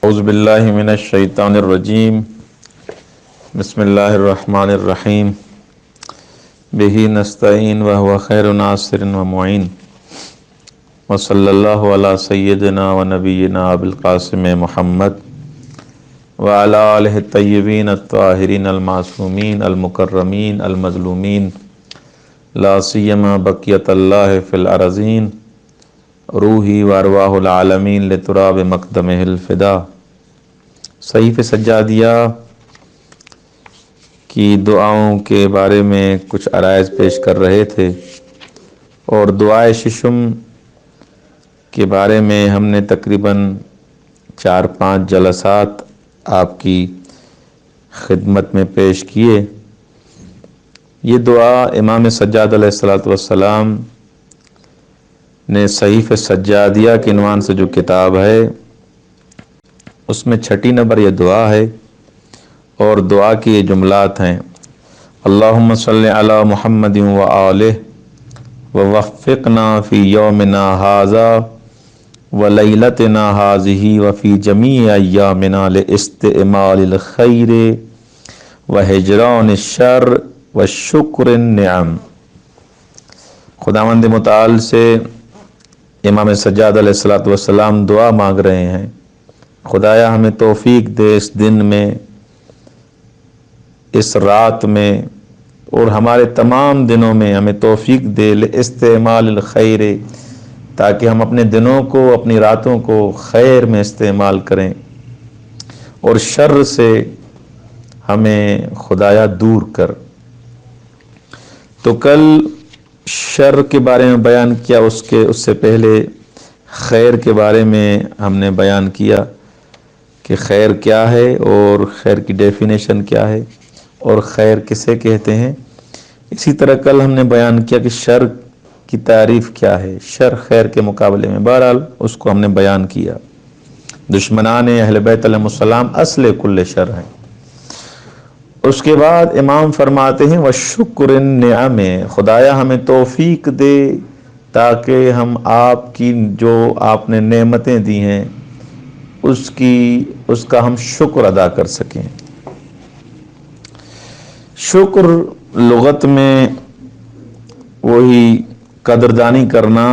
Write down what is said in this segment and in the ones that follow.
اعوذ باللہ من الشیطان الرجیم بسم اللہ الرحمن الرحیم بہ نستعین وہو خیر ناصر و معین وصلی اللہ علی سیدنا و نبینا ابوالقاسم محمد وعلی آلہ الطیبین الطاہرین المعصومین المکرمین المظلومین لا سیما بقیت اللہ فی الارضین روحی و ارواح العالمین لتراب مقدمہ الفدا۔ صحیفہ سجادیہ کی دعاؤں کے بارے میں کچھ عرائض پیش کر رہے تھے، اور دعائے ششم کے بارے میں ہم نے تقریباً 4-5 جلسات آپ کی خدمت میں پیش کیے۔ یہ دعا امام سجاد علیہ السلام نے صحیفہ سجادیہ کے عنوان سے جو کتاب ہے اس میں 6 نمبر یہ دعا ہے، اور دعا کے یہ جملات ہیں: اللہم صلی علی محمد و آلہ ووفقنا فی یومنا ھذا و لیلتنا ھذہ و فی جمیع ایامنا لاستعمال الخیر و ہجران الشر و شکر النعم۔ خداوند متعال سے امام سجاد علیہ السلام دعا مانگ رہے ہیں، خدایا ہمیں توفیق دے اس دن میں، اس رات میں، اور ہمارے تمام دنوں میں ہمیں توفیق دے لاستعمال الخیر، تاکہ ہم اپنے دنوں کو، اپنی راتوں کو خیر میں استعمال کریں، اور شر سے ہمیں خدایا دور کر۔ تو کل شر کے بارے میں بیان کیا، اس سے پہلے خیر کے بارے میں ہم نے بیان کیا کہ خیر کیا ہے، اور خیر کی ڈیفینیشن کیا ہے، اور خیر کسے کہتے ہیں۔ اسی طرح کل ہم نے بیان کیا کہ شر کی تعریف کیا ہے، شر خیر کے مقابلے میں، بہرحال اس کو ہم نے بیان کیا۔ دشمنان اہل بیت علیہ السلام اصل کل شر ہیں۔ اس کے بعد امام فرماتے ہیں وشکر النعم، خدایا ہمیں توفیق دے تاکہ ہم آپ کی جو آپ نے نعمتیں دی ہیں اس کا ہم شکر ادا کر سکیں۔ شکر لغت میں وہی قدردانی کرنا،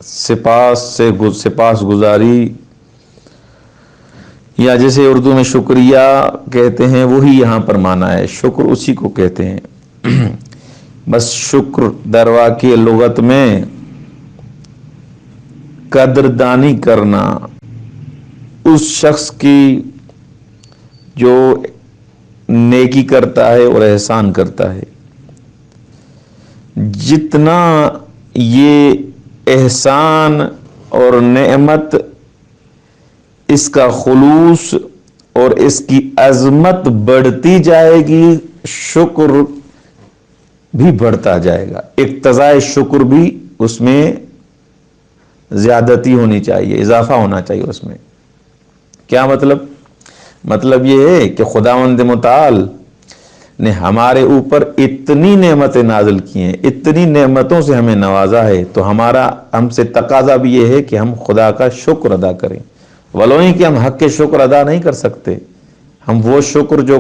سپاس گزاری، یا جیسے اردو میں شکریہ کہتے ہیں، وہی یہاں پر معنی ہے، شکر اسی کو کہتے ہیں۔ بس شکر در واقع لغت میں قدردانی کرنا اس شخص کی جو نیکی کرتا ہے اور احسان کرتا ہے۔ جتنا یہ احسان اور نعمت، اس کا خلوص اور اس کی عظمت بڑھتی جائے گی، شکر بھی بڑھتا جائے گا، اقتضاء شکر بھی اس میں زیادتی ہونی چاہیے، اضافہ ہونا چاہیے اس میں۔ کیا مطلب یہ ہے کہ خداوند متعال نے ہمارے اوپر اتنی نعمتیں نازل کی ہیں، اتنی نعمتوں سے ہمیں نوازا ہے، تو ہم سے تقاضا بھی یہ ہے کہ ہم خدا کا شکر ادا کریں، ولو ہی کہ ہم حق کے شکر ادا نہیں کر سکتے، ہم وہ شکر جو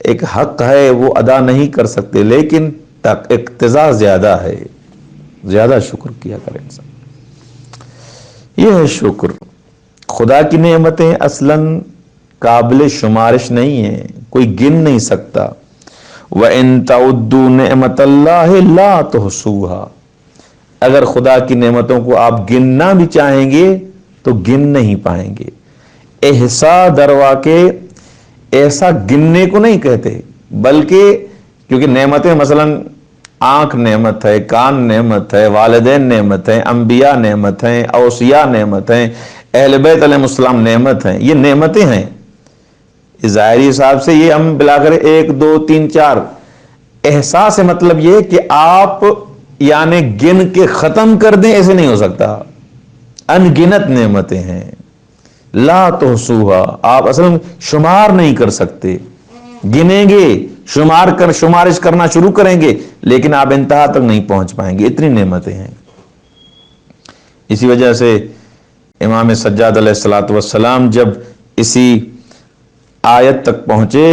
ایک حق ہے وہ ادا نہیں کر سکتے، لیکن اقتضاء زیادہ ہے، زیادہ شکر کیا کریں انسان۔ یہ ہے شکر۔ خدا کی نعمتیں اصلاً قابل شمارش نہیں ہیں، کوئی گن نہیں سکتا۔ وَإِن تَعُدُّوا نِعْمَةَ اللَّهِ لَا تُحْصُوهَا، اگر خدا کی نعمتوں کو آپ گننا بھی چاہیں گے تو گن نہیں پائیں گے۔ احصاء در واقع ایسا گننے کو نہیں کہتے، بلکہ کیونکہ نعمتیں مثلاً آنکھ نعمت ہے، کان نعمت ہے، والدین نعمت ہیں، انبیاء نعمت ہیں، اوصیاء نعمت ہیں، اہل بیت علیہ السلام نعمت ہیں، یہ نعمتیں ہیں۔ ظاہری حساب سے یہ ہم بلاکر 1 2 3 4، احساس سے مطلب یہ کہ آپ یعنی گن کے ختم کر دیں، ایسے نہیں ہو سکتا۔ ان گنت نعمتیں ہیں، لا تحصوها، آپ اصلا شمار نہیں کر سکتے۔ گنیں گے، شمارش کرنا شروع کریں گے، لیکن آپ انتہا تک نہیں پہنچ پائیں گے، اتنی نعمتیں ہیں۔ اسی وجہ سے امام سجاد علیہ الصلوۃ والسلام جب اسی آیت تک پہنچے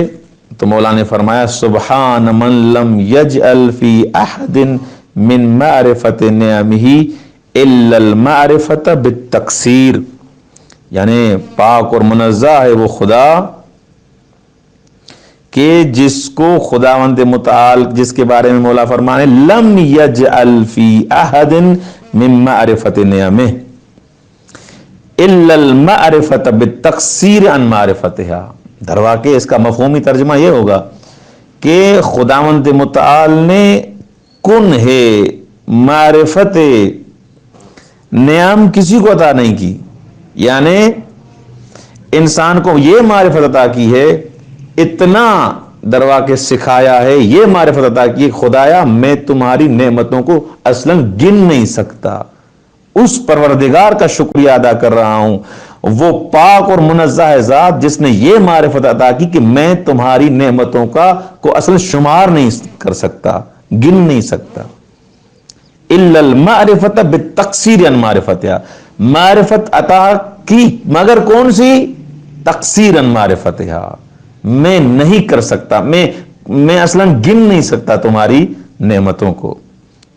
تو مولا نے فرمایا سبحان من لم یجعل فی احد من معرفت نعمہ الا المعرفت بالتقصیر، یعنی پاک اور منزہ ہے وہ خدا کہ جس کو خداوند متعال جس کے بارے میں مولا فرمانے لم یجعل فی احد من معرفت نعمہ الا المعرفت بالتقصیر عن معرفتها، در واقع اس کا مفہومی ترجمہ یہ ہوگا کہ خداوند متعال نے کن ہے معرفت نعم کسی کو عطا نہیں کی، یعنی انسان کو یہ معرفت عطا کی ہے، اتنا در واقع سکھایا ہے، یہ معرفت عطا کی خدایا میں تمہاری نعمتوں کو اصلا گن نہیں سکتا، اس پروردگار کا شکریہ ادا کر رہا ہوں، وہ پاک اور منزہ ذات جس نے یہ معرفت عطا کی کہ میں تمہاری نعمتوں کو اصل شمار نہیں کر سکتا، گن نہیں سکتا۔ الا المعرفت بالتقصیر عن معرفتها، معرفت عطا کی مگر کون سی؟ تقصیر عن معرفتها، میں نہیں کر سکتا، میں اصلا گن نہیں سکتا تمہاری نعمتوں کو۔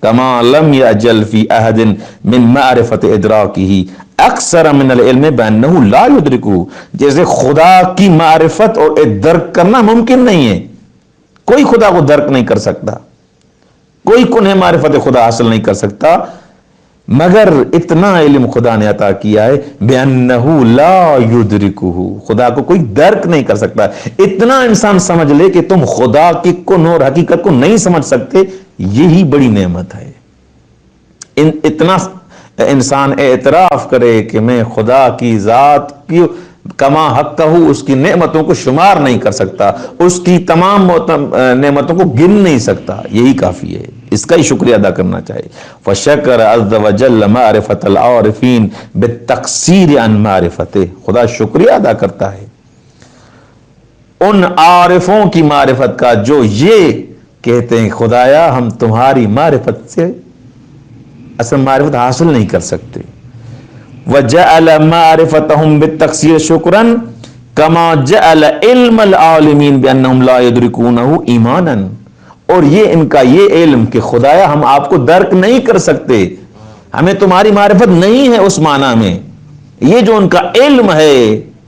کما لم یجل فی احد من معرفت ادراکہ اکثر من العلم بانہ لا یدرکہ، جیسے خدا کی معرفت اور درک کرنا ممکن نہیں ہے، کوئی خدا کو درک نہیں کر سکتا، کوئی کنہ معرفت خدا حاصل نہیں کر سکتا، مگر اتنا علم خدا نے عطا کیا ہے بانہ لا یدرکہ، خدا کو کوئی درک نہیں کر سکتا۔ اتنا انسان سمجھ لے کہ تم خدا کی کن اور حقیقت کو نہیں سمجھ سکتے، یہی بڑی نعمت ہے۔ اتنا انسان اعتراف کرے کہ میں خدا کی ذات کی کما حق ہوں، اس کی نعمتوں کو شمار نہیں کر سکتا، اس کی تمام نعمتوں کو گن نہیں سکتا، یہی کافی ہے، اس کا ہی شکریہ ادا کرنا چاہیے۔ فشکر عز وجل معرفت العارفین بالتقصیر عن معرفته، خدا شکریہ ادا کرتا ہے ان عارفوں کی معرفت کا جو یہ کہتے ہیں خدایا ہم تمہاری معرفت سے اصل معرفت حاصل نہیں کر سکتے۔ وجعل معرفتهم بالتقصیر شکرا کما جعل علم العالمین بانہم لا یدرکونہ ایمانا، اور یہ ان کا یہ علم کہ خدایا ہم آپ کو درک نہیں کر سکتے، ہمیں تمہاری معرفت نہیں ہے اس معنی میں، یہ جو ان کا علم ہے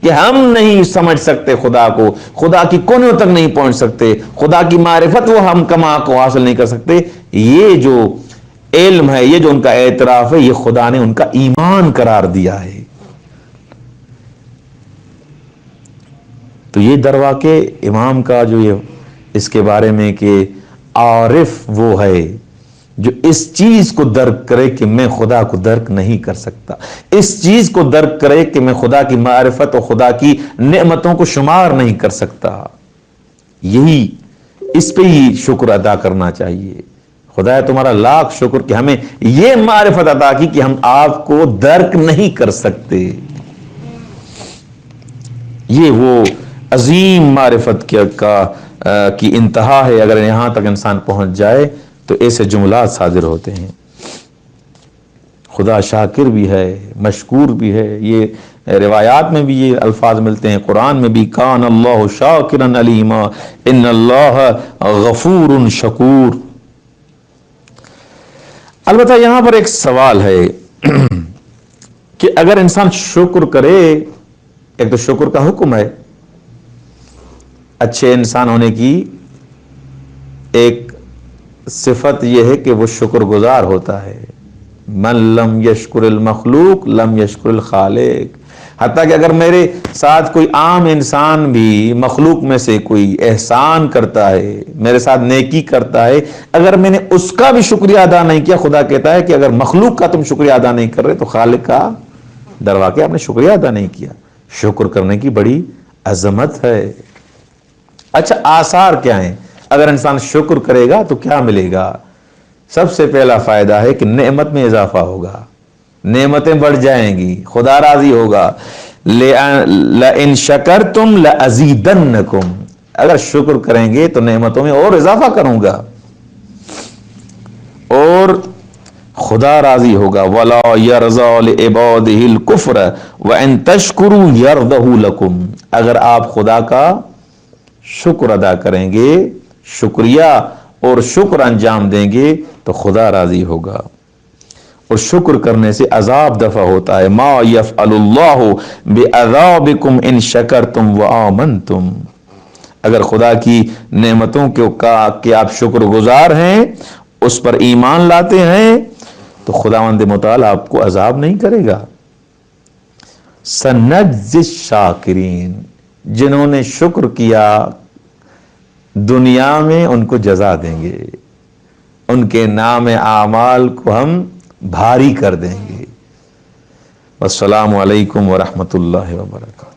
کہ ہم نہیں سمجھ سکتے خدا کو، خدا کی کونوں تک نہیں پہنچ سکتے، خدا کی معرفت وہ ہم کما کو حاصل نہیں کر سکتے، یہ جو علم ہے، یہ جو ان کا اعتراف ہے، یہ خدا نے ان کا ایمان قرار دیا ہے۔ تو یہ در واقع امام کا جو یہ اس کے بارے میں کہ عارف وہ ہے جو اس چیز کو درک کرے کہ میں خدا کو درک نہیں کر سکتا، اس چیز کو درک کرے کہ میں خدا کی معرفت اور خدا کی نعمتوں کو شمار نہیں کر سکتا، یہی اس پہ ہی شکر ادا کرنا چاہیے۔ خدا تمہارا لاکھ شکر کہ ہمیں یہ معرفت عطا کی کہ ہم آپ کو درک نہیں کر سکتے، یہ وہ عظیم معرفت کی انتہا ہے۔ اگر یہاں تک انسان پہنچ جائے تو ایسے جملات صادر ہوتے ہیں، خدا شاکر بھی ہے، مشکور بھی ہے، یہ روایات میں بھی یہ الفاظ ملتے ہیں، قرآن میں بھی کان اللہ شاکرا علیما ان اللہ غفور شکور۔ البتہ یہاں پر ایک سوال ہے کہ اگر انسان شکر کرے، ایک تو شکر کا حکم ہے، اچھے انسان ہونے کی ایک صفت یہ ہے کہ وہ شکر گزار ہوتا ہے، من لم یشکر المخلوق لم یشکر الخالق، حتیٰ کہ اگر میرے ساتھ کوئی عام انسان بھی مخلوق میں سے کوئی احسان کرتا ہے، میرے ساتھ نیکی کرتا ہے، اگر میں نے اس کا بھی شکریہ ادا نہیں کیا، خدا کہتا ہے کہ اگر مخلوق کا تم شکریہ ادا نہیں کر رہے تو خالق کا در واقع آپ نے شکریہ ادا نہیں کیا۔ شکر کرنے کی بڑی عظمت ہے۔ اچھا آثار کیا ہیں؟ اگر انسان شکر کرے گا تو کیا ملے گا؟ سب سے پہلا فائدہ ہے کہ نعمت میں اضافہ ہوگا، نعمتیں بڑھ جائیں گی، خدا راضی ہوگا۔ لَإِن شَكَرْتُمْ لَأَزِيدَنَّكُمْ، اگر شکر کریں گے تو نعمتوں میں اور اضافہ کروں گا۔ اور خدا راضی ہوگا. ولا یرضا لعبادہ الکفر وان تشکروا یرضہ لکم. اگر آپ خدا کا شکر ادا کریں گے، شکریہ اور شکر انجام دیں گے تو خدا راضی ہوگا. اور شکر کرنے سے عذاب دفع ہوتا ہے. ما یفعل اللہ بعذابکم ان شکرتم وآمنتم. اگر خدا کی نعمتوں کے آپ شکر گزار ہیں، اس پر ایمان لاتے ہیں، تو خداوند متعال آپ کو عذاب نہیں کرے گا. سنجزی الشاکرین. جنہوں نے شکر کیا دنیا میں ان کو جزا دیں گے، ان کے نام اعمال کو ہم بھاری کر دیں گے. والسلام علیکم ورحمۃ اللہ وبرکاتہ.